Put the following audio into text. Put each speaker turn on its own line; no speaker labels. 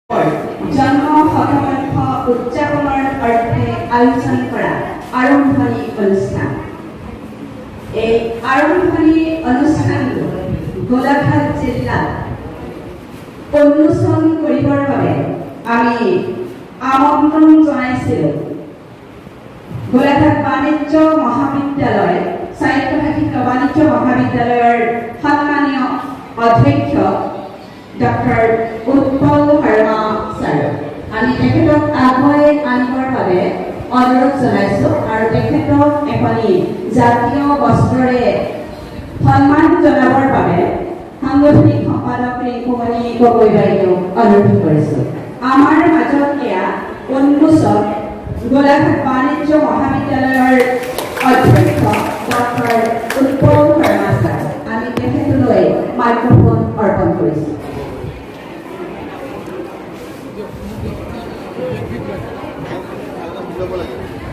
জন্ম শতবৰ্ষ উদযাপনৰ অৰ্থে আয়োজন কৰা আৰম্ভণি অনুষ্ঠান। এই আৰম্ভণি অনুষ্ঠানটো গোলাঘাট জিলাত উন্মোচন কৰিবৰ বাবে আমি আমন্ত্ৰণ জনাইছিলোঁ গোলাঘাট বাণিজ্য মহাবিদ্যালয় স্বায়ত্তশাসিত বাণিজ্য মহাবিদ্যালয়ৰ সন্মানীয় অধ্যক্ষ ডক্টৰ উৎপল শৰ্মা ছাৰ। আমি তেখেতক আগুৱাই আনিবৰ বাবে অনুৰোধ জনাইছোঁ আৰু তেখেতক এখনি জাতীয় বস্ত্ৰৰে সন্মান জনাবৰ বাবে সাংগঠনিক সম্পাদক ৰিংকুমণি গগৈ বাইদেউক অনুৰোধ কৰিছোঁ। আমাৰ মাজত এয়া উন্মোচক গোলাঘাট বাণিজ্য মহাবিদ্যালয়ৰ অধ্যক্ষ ডক্টৰ উৎপল শৰ্মা ছাৰ। আমি তেখেতলৈ মাইক্ৰফোন অৰ্পণ কৰিছোঁ।
Gracias.